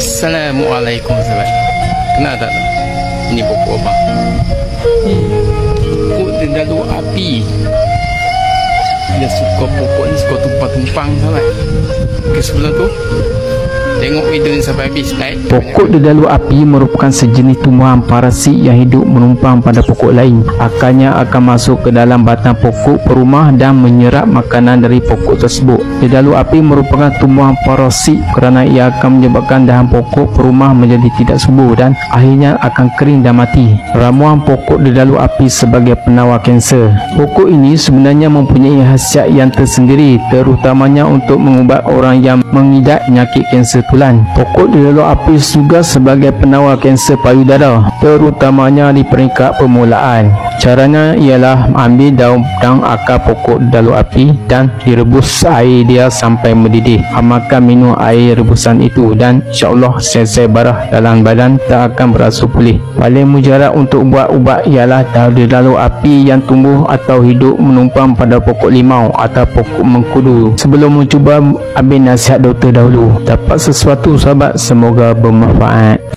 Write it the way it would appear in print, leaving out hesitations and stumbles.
Assalamualaikum sahabat. Kenal tak? Ini pokok apa? Pokok dedalu api. Dia suka pokok ni, suka tumpang-tumpang sahabat. Ke sebelum tu tengok video ni sampai habis. Pokok dedalu api merupakan sejenis tumbuhan parasit yang hidup menumpang pada pokok lain. Akarnya akan masuk ke dalam batang pokok perumah dan menyerap makanan dari pokok tersebut. Dedalu api merupakan tumbuhan parasit kerana ia akan menyebabkan dahan pokok perumah menjadi tidak subur dan akhirnya akan kering dan mati. Ramuan pokok dedalu api sebagai penawar kanser. Pokok ini sebenarnya mempunyai khasiat yang tersendiri, terutamanya untuk mengubat orang yang mengidap penyakit kanser tulang. Pokok dedalu api juga sebagai penawar kanser payudara, terutamanya di peringkat permulaan. Caranya ialah ambil daun dan akar pokok dedalu api dan direbus air dia sampai mendidih. Amalkan minum air rebusan itu dan insya-Allah sel-sel barah dalam badan tak akan berasa pulih. Paling mujarab untuk buat ubat ialah daun dedalu api yang tumbuh atau hidup menumpang pada pokok limau atau pokok mengkudu. Sebelum mencuba, ambil nasihat doktor dahulu. Dapat sesuatu sahabat, semoga bermanfaat.